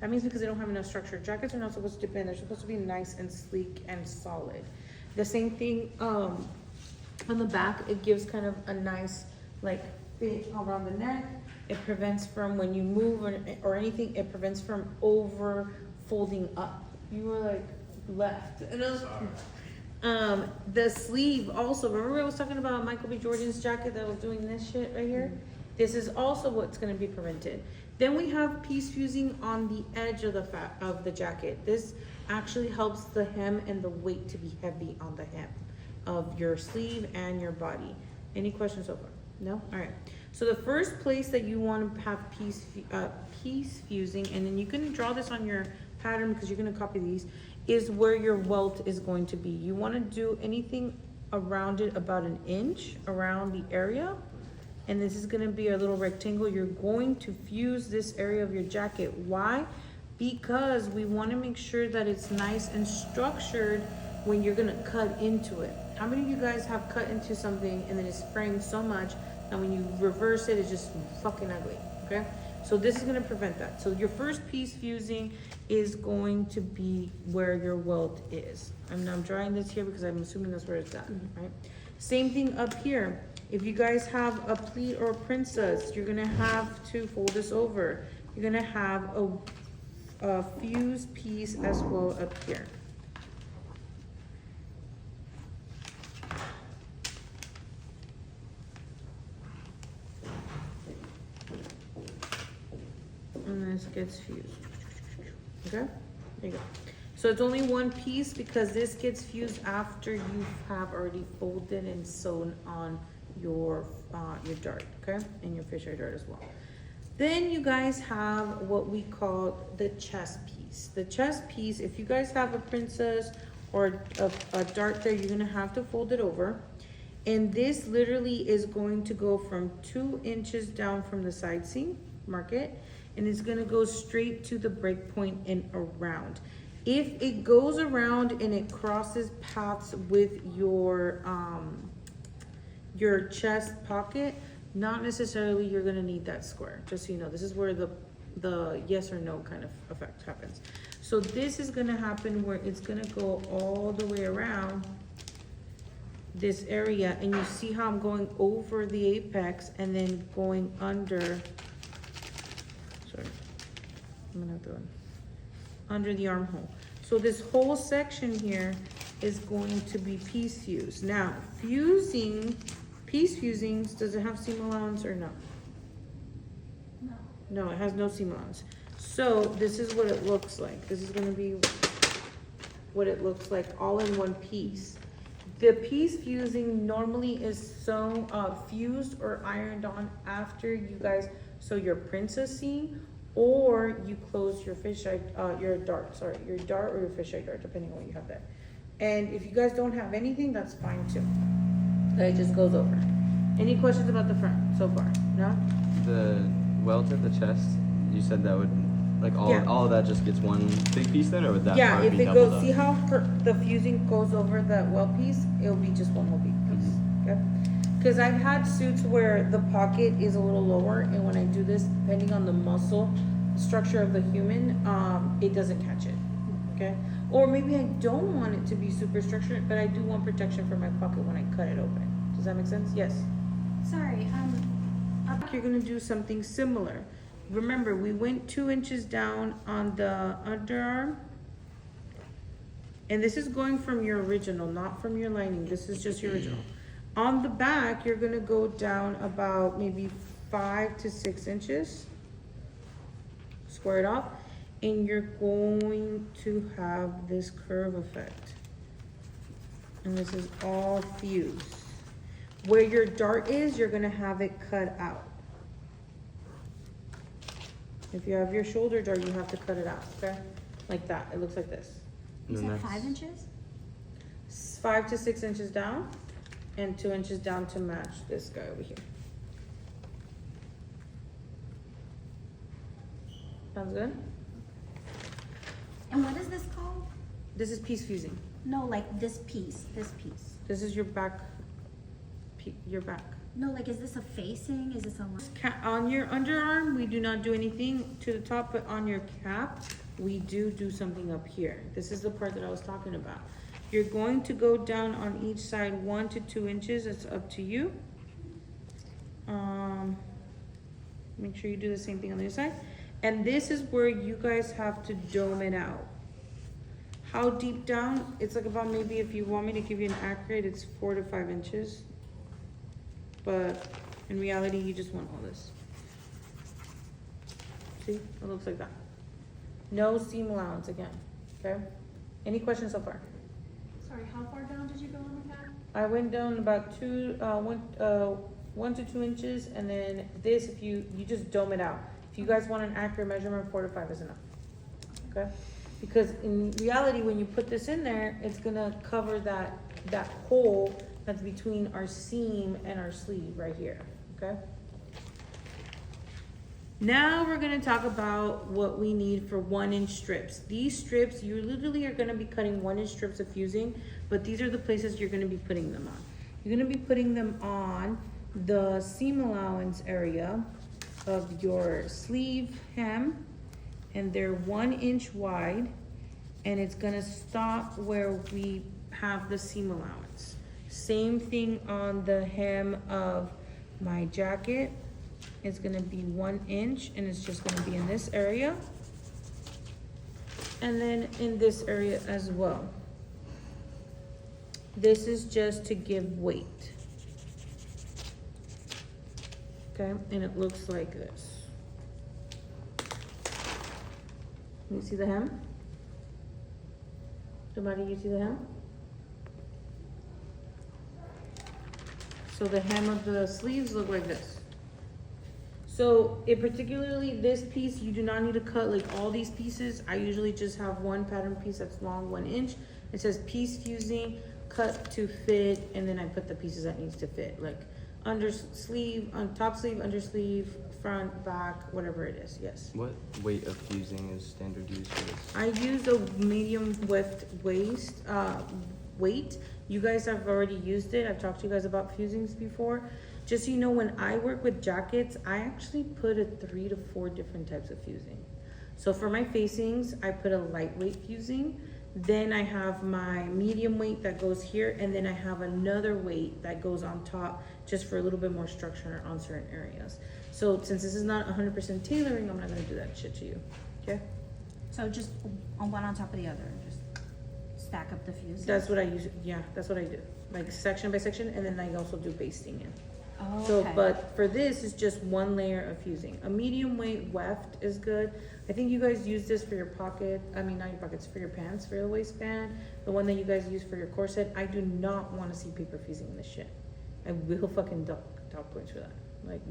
That means because they don't have enough structure. Jackets are not supposed to dip in. They're supposed to be nice and sleek and solid. The same thing on the back. It gives kind of a nice like fit around the neck. It prevents from when you move or anything. It prevents from over folding up. You were like left. And I was, the sleeve also. Remember I was talking about Michael B. Jordan's jacket that was doing this shit right here? This is also what's going to be prevented. Then we have piece fusing on the edge of the jacket. This actually helps the hem and the weight to be heavy on the hem of your sleeve and your body. Any questions so far? No? All right. So the first place that you want to have piece fusing, and then you can draw this on your pattern because you're going to copy these, is where your welt is going to be. You want to do anything around it about 1 inch around the area. And this is going to be a little rectangle. You're going to fuse this area of your jacket. Why? Because we want to make sure that it's nice and structured when you're going to cut into it. How many of you guys have cut into something and then it's fraying so much that when you reverse it, it's just fucking ugly, okay? So this is going to prevent that. So your first piece fusing is going to be where your welt is. I'm drawing this here because I'm assuming that's where it's at, right? Same thing up here. If you guys have a pleat or a princess, you're gonna have to fold this over. You're gonna have a fused piece as well up here. And this gets fused. Okay, there you go. So it's only one piece because this gets fused after you have already folded and sewn on your dart, okay? And your fisheye dart as well. Then you guys have what we call the chest piece. The chest piece, if you guys have a princess or a dart there, you're gonna have to fold it over. And this literally is going to go from 2 inches down from the side seam, mark it, and it's gonna go straight to the break point and around. If it goes around and it crosses paths with your chest pocket, not necessarily you're gonna need that square. Just so you know, this is where the yes or no kind of effect happens. So this is gonna happen where it's gonna go all the way around this area, and you see how I'm going over the apex and then going under, sorry, I'm gonna have to, under the armhole. So this whole section here is going to be piece fused. Now, piece fusings, does it have seam allowance or no? No. No, it has no seam allowance. So this is what it looks like. This is gonna be what it looks like all in one piece. The piece fusing normally is sewn, fused or ironed on after you guys sew your princess seam, or you close your fisheye, your dart or your fisheye dart, depending on what you have there. And if you guys don't have anything, that's fine too. It just goes over. Any questions about the front so far? No? The welt at the chest, you said that would, like all of that just gets one big piece then, or would that part if be it doubled goes, up? see how the fusing goes over that welt piece? It'll be just one whole big piece, okay? Because I've had suits where the pocket is a little lower, and when I do this, depending on the muscle structure of the human, it doesn't catch it, okay? Or maybe I don't want it to be super structured, but I do want protection for my pocket when I cut it open. Does that make sense? Yes. Sorry, You're gonna do something similar. Remember, we went 2 inches down on the underarm. And this is going from your original, not from your lining. This is just your original. On the back, you're gonna go down about maybe 5 to 6 inches. Square it off. And you're going to have this curve effect. And this is all fused. Where your dart is, you're gonna have it cut out. If you have your shoulder dart, you have to cut it out, okay? Like that, it looks like this. you And said that's- 5 inches? 5 to 6 inches down and 2 inches down to match this guy over here. Sounds good? And what is this called? This is piece fusing. No, like this piece, this piece. This is your back, your back. No, like, is this a facing? Is this a? On your underarm, we do not do anything to the top, but on your cap, we do something up here. This is the part that I was talking about. You're going to go down on each side 1 to 2 inches. It's up to you. Make sure you do the same thing on the other side. And this is where you guys have to dome it out. How deep down? It's like about, maybe if you want me to give you an accurate, it's 4 to 5 inches. But in reality, you just want all this. See, it looks like that. No seam allowance again, okay? Any questions so far? Sorry, how far down did you go on the cap? I went down about 1 to 2 inches, and then this, if you just dome it out. If you guys want an accurate measurement, 4 to 5 is enough, okay? Because in reality, when you put this in there, it's gonna cover that hole that's between our seam and our sleeve right here, okay? Now we're gonna talk about what we need for 1-inch strips. These strips, you literally are gonna be cutting 1-inch strips of fusing, but these are the places you're gonna be putting them on. You're gonna be putting them on the seam allowance area of your sleeve hem, and they're 1 inch wide, and it's gonna stop where we have the seam allowance. Same thing on the hem of my jacket. It's gonna be 1 inch, and it's just gonna be in this area. And then in this area as well. This is just to give weight. Okay, and it looks like this. You see the hem? Somebody, you see the hem? So the hem of the sleeves look like this. So in particularly this piece, you do not need to cut like all these pieces. I usually just have one pattern piece that's long 1 inch. It says piece fusing, cut to fit, and then I put the pieces that needs to fit, like under sleeve, on top sleeve, under sleeve, front, back, whatever it is, yes. What weight of fusing is standard use for this? I use a medium weight. You guys have already used it. I've talked to you guys about fusings before. Just so you know, when I work with jackets, I actually put 3 to 4 different types of fusing. So for my facings, I put a lightweight fusing. Then I have my medium weight that goes here, and then I have another weight that goes on top just for a little bit more structure on certain areas. So since this is not 100% tailoring, I'm not gonna do that shit to you, okay? So just on one on top of the other, just stack up the fuses? That's what I use, yeah, that's what I do. Like section by section, and then I also do basting in. Oh, So, okay. but for this, it's just 1 layer of fusing. A medium weight weft is good. I think you guys use this for your pocket, I mean, not your pockets, for your pants, for your waistband. The one that you guys use for your corset. I do not wanna see paper fusing in this shit. I will fucking dock points for that. Like,